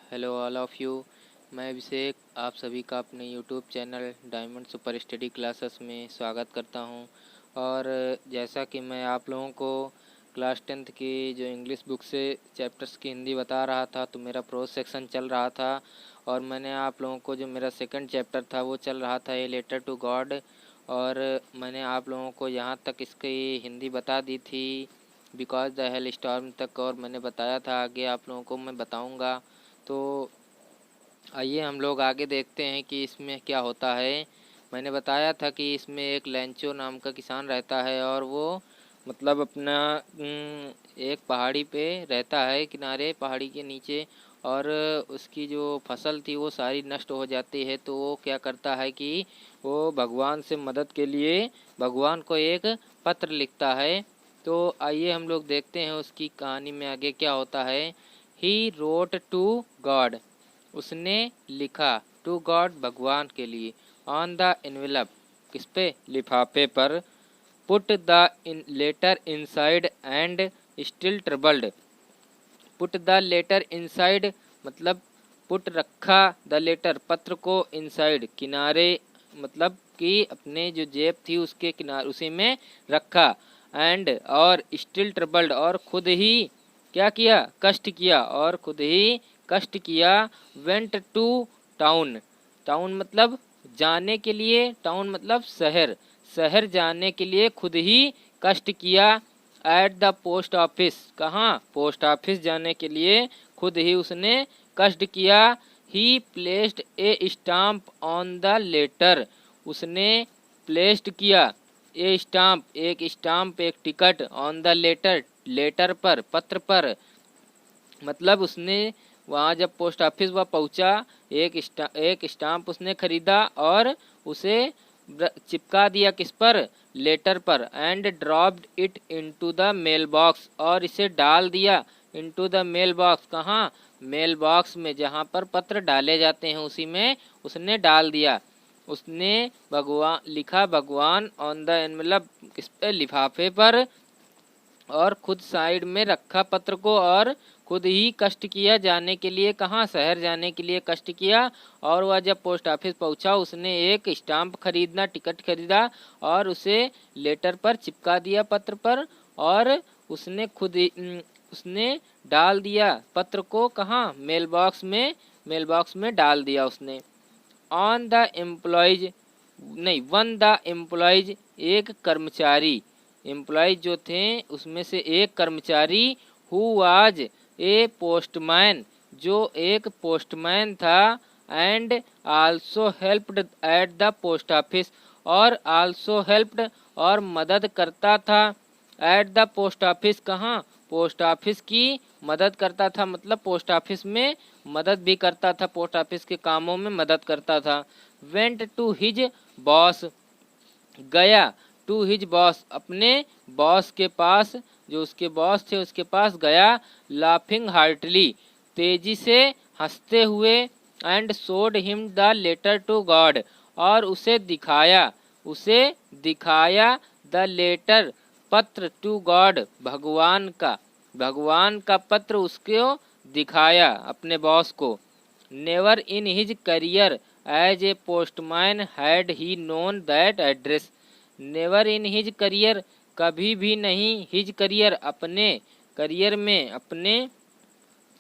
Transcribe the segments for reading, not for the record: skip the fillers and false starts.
Hello all of you. मैं अभिषेक आप सभी का अपने YouTube channel diamond super study classes में स्वागत करता हूं। और जैसा कि मैं आप लोगों को क्लास 10th की जो इंग्लिश बुक से चैप्टर्स की हिंदी बता रहा था, तो मेरा प्रोज सेक्शन चल रहा था और मैंने आप लोगों को जो मेरा सेकंड चैप्टर था वो चल रहा था ए लेटर टू गॉड। और मैंने आप लोगों को यहाँ तक इसकी हिंदी बता दी थी, बिकॉज द हेल स्टॉर्म तक, और मैंने बताया था आगे आप लोगों को मैं बताऊँगा। तो आइए हम लोग आगे देखते हैं कि इसमें क्या होता है। मैंने बताया था कि इसमें एक लेंचो नाम का किसान रहता है और वो मतलब अपना एक पहाड़ी पे रहता है, किनारे पहाड़ी के नीचे। और उसकी जो फसल थी वो सारी नष्ट हो जाती है, तो वो क्या करता है कि वो भगवान से मदद के लिए भगवान को एक पत्र लिखता है। तो आइए हम लोग देखते हैं उसकी कहानी में आगे क्या होता है। ही रोट टू गॉड, उसने लिखा, टू गॉड भगवान के लिए, ऑन द एनवेलप, किस पे, लिफाफे पर, put the letter inside and still troubled. Put the letter inside मतलब पुट रखा, द लेटर पत्र को, इनसाइड किनारे मतलब कि अपने जो जेब थी उसके किनारे उसी में रखा, एंड और स्टिल ट्रबल्ड और खुद ही क्या किया, कष्ट किया, और खुद ही कष्ट किया। वेंट टू टाउन, टाउन मतलब जाने के लिए, टाउन मतलब शहर, शहर जाने के लिए खुद ही कष्ट किया। एट द पोस्ट ऑफिस, कहाँ, पोस्ट ऑफिस जाने के लिए खुद ही उसने कष्ट किया। He placed a stamp on the letter, उसने प्लेस्ड किया ए स्टाम्प, एक स्टाम्प, एक ticket, on the letter, letter पर, पत्र पर। मतलब उसने वहाँ जब पोस्ट ऑफिस वह पहुँचा, एक स्टाम्प उसने खरीदा और उसे चिपका दिया, किस पर, लेटर पर। And dropped it into the mail box, और इसे डाल दिया इनटू द मेल बॉक्स, कहाँ, मेल बॉक्स में, जहाँ पर पत्र डाले जाते हैं उसी में उसने डाल दिया। उसने भगवान लिखा, भगवान ऑन द एनवेलप, किस पे, लिफाफे पर, और खुद साइड में रखा पत्र को, और खुद ही कष्ट किया जाने के लिए, कहाँ, शहर जाने के लिए कष्ट किया। और वह जब पोस्ट ऑफिस पहुंचा उसने एक स्टाम्प खरीदना, टिकट खरीदा और उसे लेटर पर चिपका दिया, पत्र पर। और उसने खुद ही उसने डाल दिया पत्र को, कहाँ, मेल बॉक्स में, मेल बॉक्स में डाल दिया उसने। ऑन द एम्प्लॉयज, नहीं, वन द एम्प्लॉयज, एक कर्मचारी, एम्प्लॉयज जो थे उसमें से एक कर्मचारी, हु वाज ए पोस्टमैन, जो एक पोस्टमैन था, and also helped eight the post office, और आल्सो हेल्प्ड और मदद करता था, एट द पोस्ट ऑफिस, कहाँ, पोस्ट ऑफिस की मदद करता था, मतलब पोस्ट ऑफिस में मदद भी करता था, पोस्ट ऑफिस के कामों में मदद करता था। वेंट टू हिज बॉस, गया, टू हिज बॉस, अपने बॉस के पास, जो उसके बॉस थे उसके पास गया। लाफिंग हार्टली, तेजी से हंसते हुए। And showed him the letter to God, और उसे दिखाया, उसे दिखाया, द लेटर, पत्र, टू गॉड, भगवान का, भगवान का पत्र उसको दिखाया अपने बॉस को। Never in his career as a postman had he known that address, never in his career, कभी भी नहीं, हिज करियर, अपने करियर में, अपने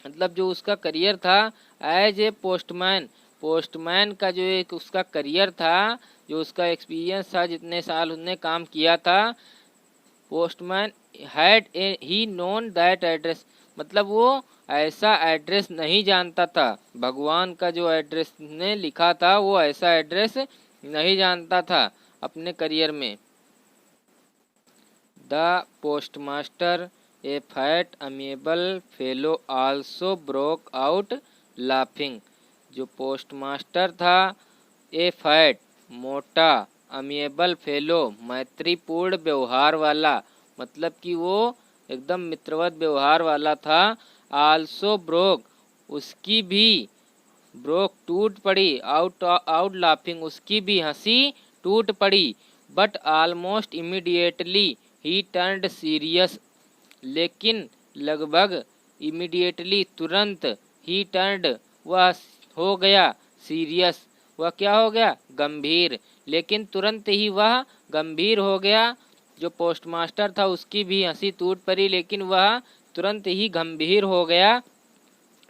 मतलब जो उसका करियर था, एज ए पोस्टमैन, पोस्टमैन का जो एक उसका करियर था, जो उसका एक्सपीरियंस था, जितने साल उसने काम किया था, postman had a he known that address, मतलब वो ऐसा एड्रेस नहीं जानता था, भगवान का जो एड्रेस ने लिखा था वो ऐसा एड्रेस नहीं जानता था अपने करियर में। The postmaster, a fat amiable fellow, also broke out laughing, जो पोस्टमास्टर था, ए फैट, मोटा, अमेबल फेलो, मैत्रीपूर्ण व्यवहार वाला, मतलब कि वो एकदम मित्रवत व्यवहार वाला था। आल्सो ब्रोक, उसकी भी, ब्रोक टूट पड़ी, आउट लाफिंग, उसकी भी हंसी टूट पड़ी। But almost immediately he turned serious, लेकिन लगभग इमीडिएटली तुरंत, ही टर्न्ड वह हो गया सीरियस, वह क्या हो गया गंभीर। लेकिन तुरंत ही वह गंभीर हो गया। जो पोस्टमास्टर था उसकी भी हंसी टूट पड़ी, लेकिन वह तुरंत ही गंभीर हो गया।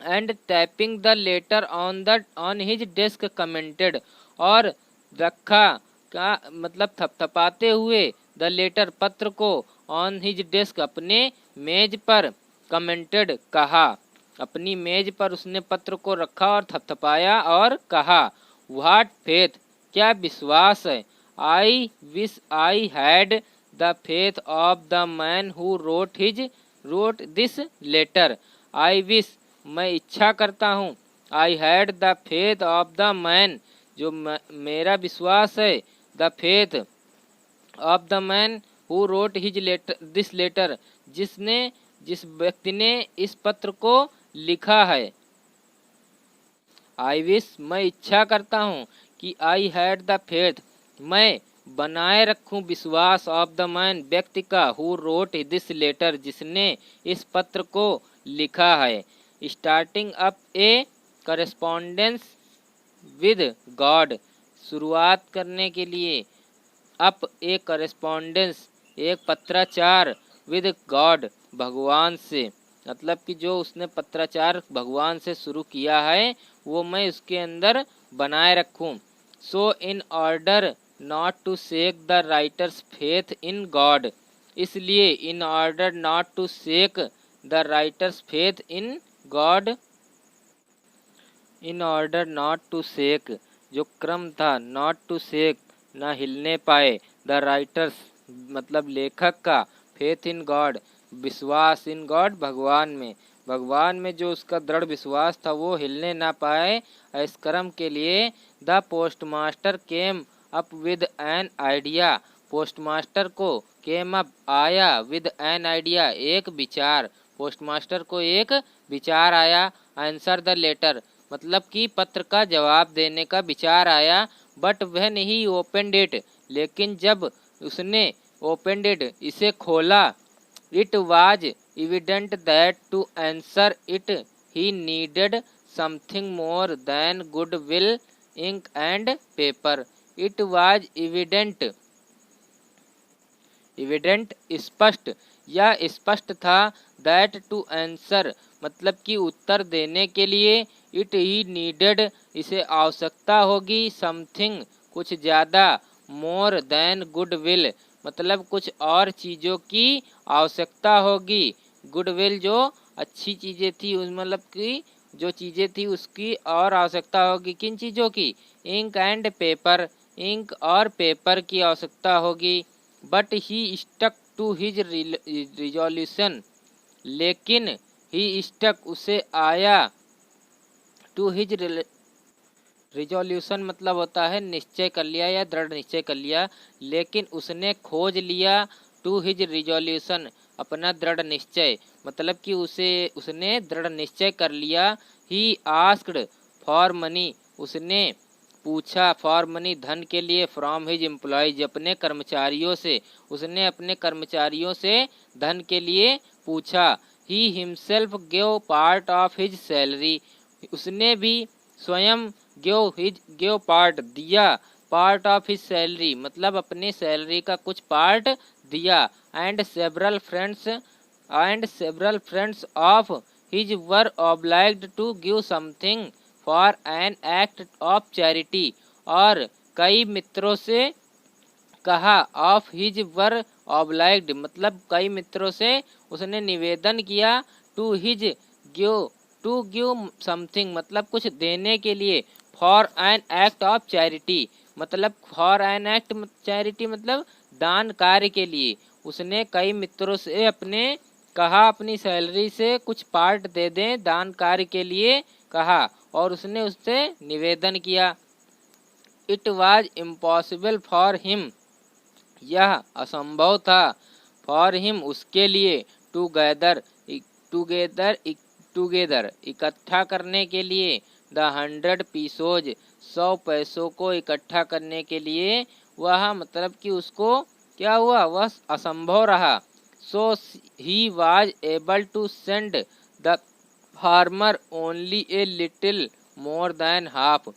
And tapping the later on his desk commented, और रखा का मतलब थपथपाते हुए द लेटर पत्र को ऑन हिज डेस्क अपने मेज पर कमेंटेड कहा, अपनी मेज पर उसने पत्र को रखा और थपथपाया और कहा व्हाट फेथ, क्या विश्वास है। I wish I had the faith of the man who wrote this letter. I wish, मैं इच्छा करता हूँ। I had the faith of the man, जो मेरा विश्वास है। The faith of the man who wrote his letter this letter, जिस व्यक्ति ने इस पत्र को लिखा है। आई विश, मैं इच्छा करता हूँ कि आई हैड द फेथ, मैं बनाए रखूं विश्वास ऑफ द मैन, व्यक्ति का, हु रोट दिस लेटर, जिसने इस पत्र को लिखा है। Starting up A correspondence with God, शुरुआत करने के लिए अप ए करस्पॉन्डेंस, एक पत्राचार, विद गॉड, भगवान से, मतलब कि जो उसने पत्राचार भगवान से शुरू किया है वो मैं उसके अंदर बनाए रखूं। So in order not to shake the writer's faith in God, इसलिए in order not to shake the writer's faith in God, in order not to shake, जो क्रम था, नॉट टू शेक, ना हिलने पाए, द राइटर्स मतलब लेखक का, फेथ इन गॉड, विश्वास, इन गॉड भगवान में जो उसका दृढ़ विश्वास था वो हिलने ना पाए, इस क्रम के लिए the postmaster came up with an idea, postmaster को केम अप आया, विद एन आइडिया, एक विचार, पोस्टमास्टर को एक विचार आया। आंसर द लेटर, मतलब कि पत्र का जवाब देने का विचार आया। But when he opened it, लेकिन जब उसने ओपनड इट, इसे खोला, it was evident that to answer it he needed something more than good will, ink and paper. It was evident, evident स्पष्ट, या स्पष्ट था, दैट टू आंसर मतलब कि उत्तर देने के लिए, इट ही नीडेड इसे आवश्यकता होगी, समथिंग कुछ ज़्यादा, मोर देन गुड विल मतलब कुछ और चीज़ों की आवश्यकता होगी, गुड विल जो अच्छी चीज़ें थी उस मतलब कि जो चीज़ें थी उसकी और आवश्यकता होगी, किन चीज़ों की, इंक एंड पेपर, इंक और पेपर की आवश्यकता होगी। But he stuck to his resolution, लेकिन ही स्टक उसे आया, टू हिज रिजोल्यूशन मतलब होता है निश्चय कर लिया या दृढ़ निश्चय कर लिया, लेकिन उसने खोज लिया, टू हिज रिजोल्यूशन अपना दृढ़ निश्चय मतलब कि उसने दृढ़ निश्चय कर लिया। ही आस्क्ड फॉर मनी, उसने पूछा, फॉर मनी धन के लिए, फ्रॉम हिज एम्प्लॉयज अपने कर्मचारियों से, उसने अपने कर्मचारियों से धन के लिए पूछा। He himself give part of his salary, उसने भी स्वयं गिव पार्ट दिया, पार्ट ऑफ हिज सैलरी मतलब अपने सैलरी का कुछ पार्ट दिया। And several friends of his were obliged to give something for an act of charity, और कई मित्रों से कहा, ऑफ हिज वर ऑब्लाइग्ड मतलब कई मित्रों से उसने निवेदन किया, to his to give something मतलब कुछ देने के लिए, for an act of charity मतलब फॉर एन एक्ट चैरिटी मतलब दान कार्य के लिए, उसने कई मित्रों से अपने कहा अपनी सैलरी से कुछ पार्ट दे दें दान कार्य के लिए कहा, और उसने उससे निवेदन किया। It was impossible for him, यह असंभव था, फॉर हिम उसके लिए, टूगेदर इकट्ठा करने के लिए, द 100 पीसोज 100 पैसों को इकट्ठा करने के लिए, वह मतलब कि उसको क्या हुआ, वह असंभव रहा। So he was able to send the farmer only a little more than half,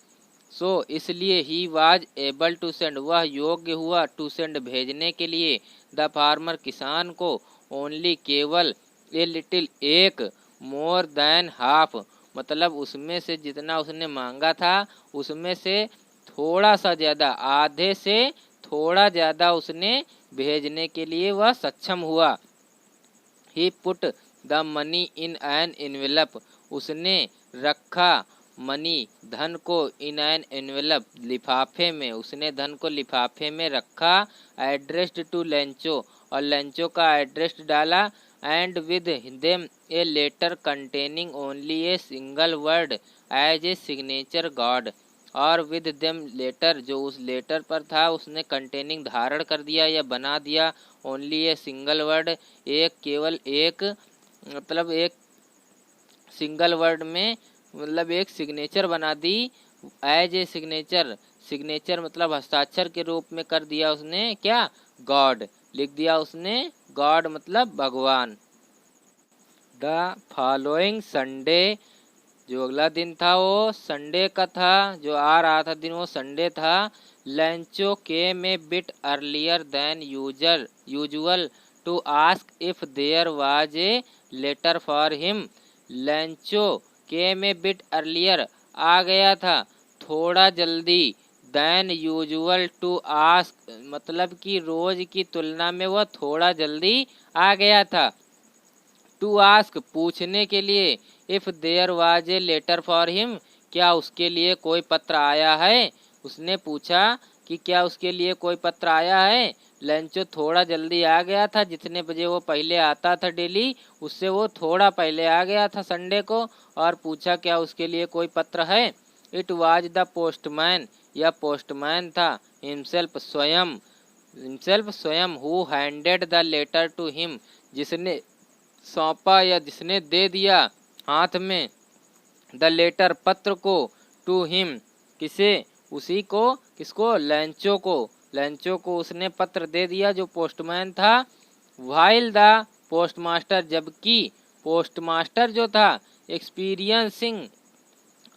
so इसलिए he was able to send, वह योग्य हुआ, टू सेंड भेजने के लिए, द फार्मर किसान को, ओनली केवल, ए लिटिल एक, मोर देन हाफ मतलब उसमें से जितना उसने मांगा था उसमें से थोड़ा सा ज़्यादा, आधे से थोड़ा ज़्यादा उसने भेजने के लिए वह सक्षम हुआ। He put the money in an envelope, उसने रखा मनी धन को, इन एन एनवेलप लिफाफे में, उसने धन को लिफाफे में रखा। एड्रेस्ड टू लेंचो, और लेंचो का एड्रेस डाला। And with them a letter containing only a single word as a signature God, और विद देम लेटर जो उस लेटर पर था उसने कंटेनिंग धारण कर दिया या बना दिया, ओनली ए सिंगल वर्ड एक, केवल एक, मतलब एक सिंगल वर्ड में मतलब एक सिग्नेचर बना दी। एज ए सिग्नेचर, सिग्नेचर मतलब हस्ताक्षर के रूप में कर दिया उसने क्या, गॉड लिख दिया उसने, गॉड मतलब भगवान। द फॉलोइंग संडे, जो अगला दिन था वो संडे का था, जो आ रहा था दिन वो संडे था। लेंचो के में bit earlier than usual to ask if there was a letter for him. Lencho के में बिट अर्लियर आ गया था थोड़ा जल्दी, देन यूजुअल टू आस्क मतलब कि रोज की तुलना में वह थोड़ा जल्दी आ गया था। टू आस्क पूछने के लिए, if there was a letter for him क्या उसके लिए कोई पत्र आया है, उसने पूछा कि क्या उसके लिए कोई पत्र आया है। लेंचो थोड़ा जल्दी आ गया था, जितने बजे वो पहले आता था डेली उससे वो थोड़ा पहले आ गया था संडे को, और पूछा क्या उसके लिए कोई पत्र है। इट वाज द पोस्टमैन, यह पोस्टमैन था, हिमसेल्फ स्वयं who handed the letter to him, जिसने सौंपा या जिसने दे दिया हाथ में, द लेटर पत्र को, टू हिम किसे, उसी को, किसको, लेंचो को, लेंचो को उसने पत्र दे दिया जो पोस्टमैन था। वाइल द पोस्टमास्टर, जबकि पोस्टमास्टर जो था एक्सपीरियंसिंग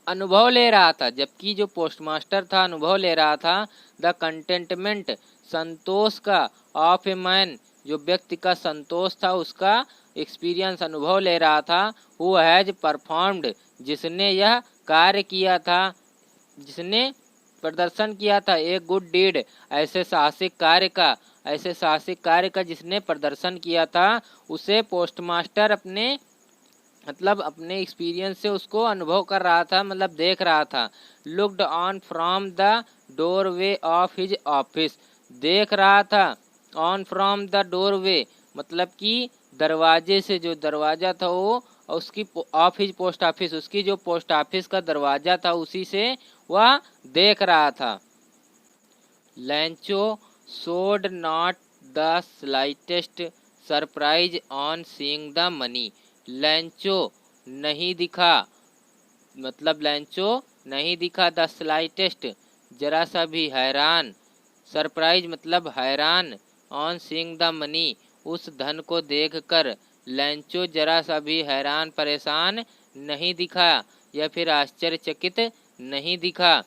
अनुभव ले रहा था, जबकि जो पोस्टमास्टर था अनुभव ले रहा था। द कंटेंटमेंट संतोष का, ऑफ ए मैन जो व्यक्ति का संतोष था उसका एक्सपीरियंस अनुभव ले रहा था। हु हैज परफॉर्म्ड जिसने यह कार्य किया था, जिसने प्रदर्शन किया था, एक गुड डीड ऐसे साहसिक कार्य का जिसने प्रदर्शन किया था, उसे पोस्टमास्टर अपने मतलब अपने एक्सपीरियंस से उसको अनुभव कर रहा था, मतलब देख रहा था। Looked on from the doorway of his office, देख रहा था ऑन फ्रॉम द डोरवे मतलब कि दरवाजे से, जो दरवाजा था वो उसकी ऑफ हिज पोस्ट ऑफिस, उसकी जो पोस्ट ऑफिस का दरवाजा था उसी से वह देख रहा था। Lencho showed not the slightest surprise on seeing the money, Lencho नहीं दिखा, मतलब लेंचो नहीं दिखा द स्लाइटेस्ट जरा सा भी हैरान, सरप्राइज मतलब हैरान, ऑन सीइंग द मनी उस धन को देखकर, लेंचो जरा सा भी हैरान परेशान नहीं दिखा या फिर आश्चर्यचकित नहीं दिखा।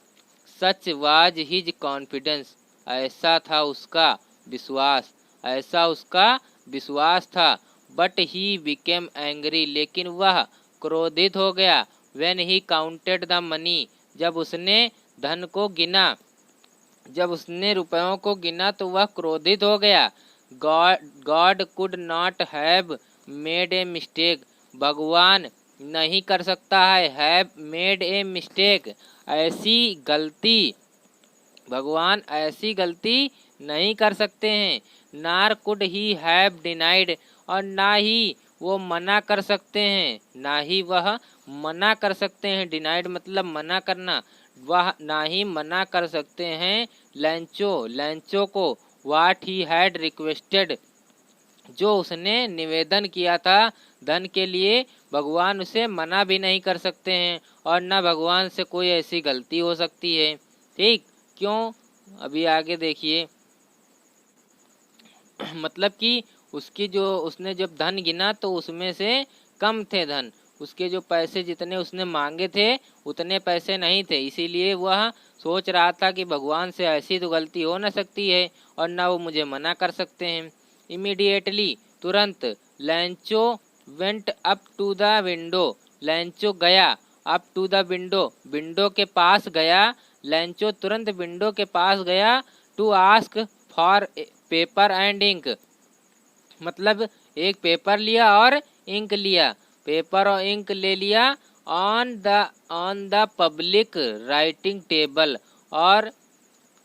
सच वाज हिज कॉन्फिडेंस, ऐसा था उसका विश्वास, ऐसा उसका विश्वास था। बट ही बिकेम एंग्री, लेकिन वह क्रोधित हो गया। When he counted the money, जब उसने धन को गिना, जब उसने रुपयों को गिना तो वह क्रोधित हो गया। God could not have made a mistake, भगवान नहीं कर सकता है, हैव मेड ए मिस्टेक ऐसी गलती, भगवान ऐसी गलती नहीं कर सकते हैं। नार कुड ही हैव डिनाइड, और ना ही वो मना कर सकते हैं, ना ही वह मना कर सकते हैं, डिनाइड मतलब मना करना, वह ना ही मना कर सकते हैं। लेंचो को वाट ही हैड रिक्वेस्टेड, जो उसने निवेदन किया था धन के लिए, भगवान उसे मना भी नहीं कर सकते हैं, और न भगवान से कोई ऐसी गलती हो सकती है। ठीक, क्यों, अभी आगे देखिए। मतलब कि उसकी जो उसने जब धन गिना तो उसमें से कम थे धन, उसके जो पैसे जितने उसने मांगे थे उतने पैसे नहीं थे, इसीलिए वह सोच रहा था कि भगवान से ऐसी तो गलती हो न सकती है और ना वो मुझे मना कर सकते हैं। इमीडिएटली तुरंत Lencho went up to the window, Lencho गया up to the window, window के पास गया, लैंचो तुरंत विंडो के पास गया to ask for paper and ink, मतलब एक पेपर लिया और इंक लिया, पेपर और इंक ले लिया on the public writing table, और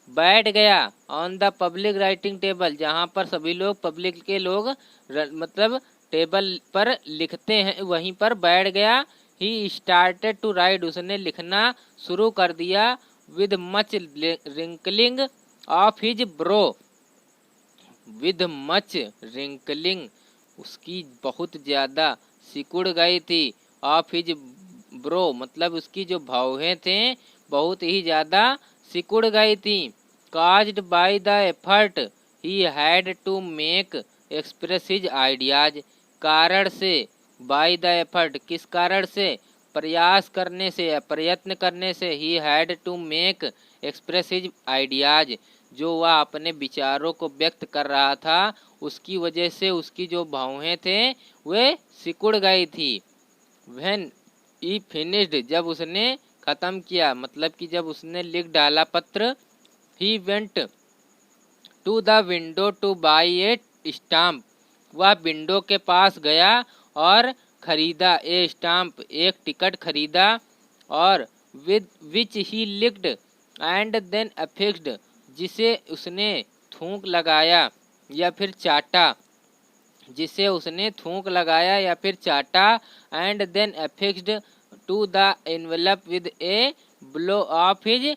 बैठ गया on the public writing table, जहाँ पर सभी लोग पब्लिक के लोग मतलब टेबल पर लिखते हैं वहीं पर बैठ गया। ही स्टार्टेड टू राइट, उसने लिखना शुरू कर दिया। With much wrinkling of his bro, with much wrinkling, उसकी बहुत ज़्यादा सिकुड़ गई थी, ऑफ हिज ब्रो मतलब उसकी जो भौहें थे बहुत ही ज़्यादा सिकुड़ गई थी। Caused by the effort he had to make express his ideas, कारण से, बाय द एफर्ट किस कारण से, प्रयास करने से या प्रयत्न करने से, he had to make express his ideas, जो वह अपने विचारों को व्यक्त कर रहा था उसकी वजह से उसकी जो भौहें थे वे सिकुड़ गई थी। व्हेन ही फिनिश्ड, जब उसने ख़त्म किया मतलब कि जब उसने लिख डाला पत्र, he went to the window to buy a stamp, वह विंडो के पास गया और खरीदा ए स्टाम्प, एक टिकट खरीदा, और with which he licked and then affixed, जिसे उसने थूक लगाया या फिर चाटा, जिसे उसने थूक लगाया या फिर चाटा, and then affixed to the envelope with a blow of his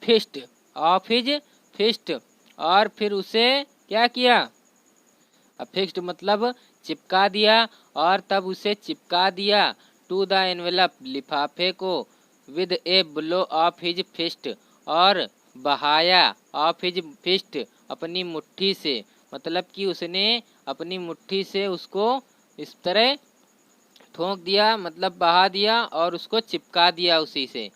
fist, of his fist, और फिर उसे क्या किया, अफिक्स्ड मतलब चिपका दिया, और तब उसे चिपका दिया, टू द एनवेलप लिफाफे को, with a blow of his fist, और बहाया, ऑफ हिज फिस्ट अपनी मुट्ठी से, मतलब कि उसने अपनी मुट्ठी से उसको इस तरह ठोक दिया मतलब बहा दिया और उसको चिपका दिया उसी से।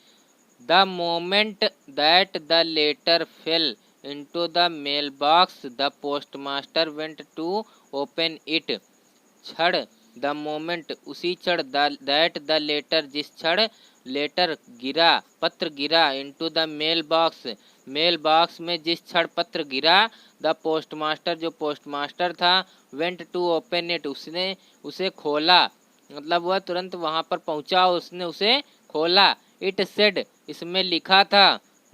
The moment that the letter fell into the mailbox the postmaster went to open it, क्षण द मोमेंट उसी क्षण, दैट द लेटर जिस क्षण लेटर गिरा पत्र गिरा, into the mail box mail box में जिस क्षण पत्र गिरा, द पोस्टमास्टर जो पोस्टमास्टर था, वेंट टू ओपन इट उसने उसे खोला, मतलब वह तुरंत वहाँ पर पहुँचा, उसने उसे खोला। इट सेड इसमें लिखा था,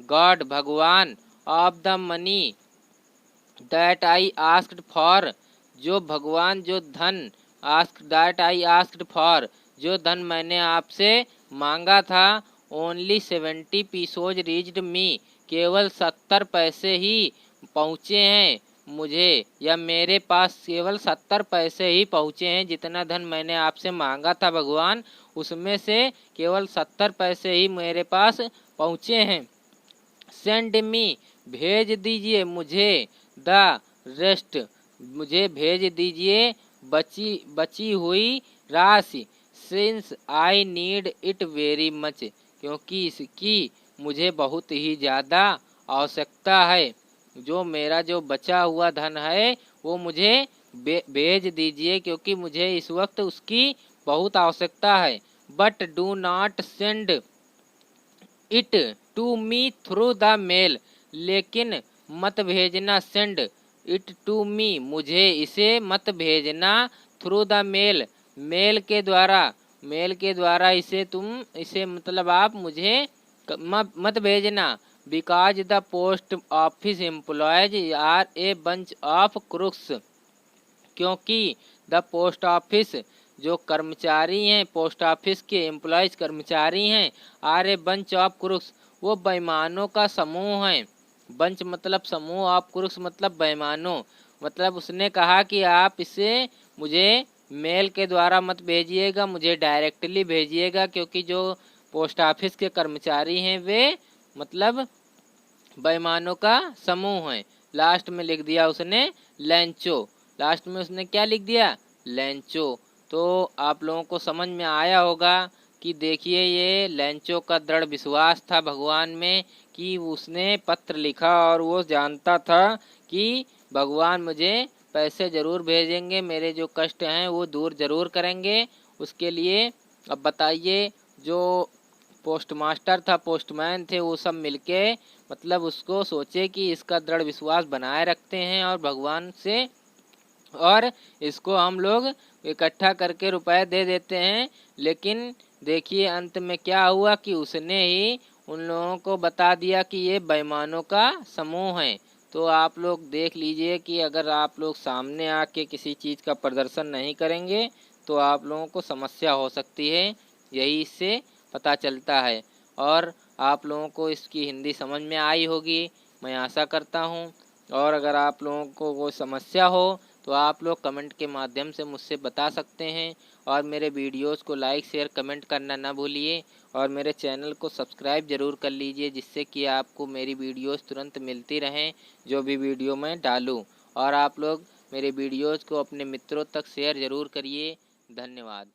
गॉड भगवान, of the money that I asked for, जो भगवान जो धन, ask that I asked for जो धन मैंने आपसे मांगा था, ओनली 70 पीसोज रीच्ड मी, केवल 70 पैसे ही पहुँचे हैं मुझे, या मेरे पास केवल 70 पैसे ही पहुँचे हैं, जितना धन मैंने आपसे मांगा था भगवान उसमें से केवल 70 पैसे ही मेरे पास पहुँचे हैं। सेंड मी भेज दीजिए मुझे, द रेस्ट मुझे भेज दीजिए बची हुई राशि, since I need it very much क्योंकि इसकी मुझे बहुत ही ज़्यादा आवश्यकता है, जो मेरा जो बचा हुआ धन है वो मुझे भेज दीजिए क्योंकि मुझे इस वक्त उसकी बहुत आवश्यकता है। But do not send it to me through the mail, लेकिन मत भेजना, सेंड इट टू मी मुझे इसे मत भेजना, थ्रू द मेल मेल के द्वारा इसे मतलब आप मुझे मत भेजना। Because the post office employees are a bunch of crooks, क्योंकि द पोस्ट ऑफिस जो कर्मचारी हैं, पोस्ट ऑफिस के एम्प्लॉयज कर्मचारी हैं, are a bunch of crooks वो बेईमानों का समूह है। बंच मतलब समूह, ऑफ क्रूक्स मतलब बेईमानों, मतलब उसने कहा कि आप इसे मुझे मेल के द्वारा मत भेजिएगा, मुझे डायरेक्टली भेजिएगा क्योंकि जो पोस्ट ऑफिस के कर्मचारी हैं वे मतलब बेईमानों का समूह है। लास्ट में लिख दिया उसने लैंचो, लास्ट में उसने क्या लिख दिया, लैंचो, तो आप लोगों को समझ में आया होगा कि देखिए ये लेंचो का दृढ़ विश्वास था भगवान में कि उसने पत्र लिखा और वो जानता था कि भगवान मुझे पैसे ज़रूर भेजेंगे, मेरे जो कष्ट हैं वो दूर ज़रूर करेंगे। उसके लिए अब बताइए, जो पोस्ट मास्टर था, पोस्टमैन थे, वो सब मिलके मतलब उसको सोचे कि इसका दृढ़ विश्वास बनाए रखते हैं और भगवान से, और इसको हम लोग इकट्ठा करके रुपए दे देते हैं। लेकिन देखिए अंत में क्या हुआ कि उसने ही उन लोगों को बता दिया कि ये बेईमानों का समूह है। तो आप लोग देख लीजिए कि अगर आप लोग सामने आके किसी चीज़ का प्रदर्शन नहीं करेंगे तो आप लोगों को समस्या हो सकती है, यही इससे पता चलता है। और आप लोगों को इसकी हिंदी समझ में आई होगी, मैं आशा करता हूँ। और अगर आप लोगों को कोई समस्या हो तो आप लोग कमेंट के माध्यम से मुझसे बता सकते हैं। और मेरे वीडियोस को लाइक शेयर कमेंट करना ना भूलिए, और मेरे चैनल को सब्सक्राइब ज़रूर कर लीजिए, जिससे कि आपको मेरी वीडियोस तुरंत मिलती रहें जो भी वीडियो मैं डालूं। और आप लोग मेरे वीडियोस को अपने मित्रों तक शेयर ज़रूर करिए। धन्यवाद।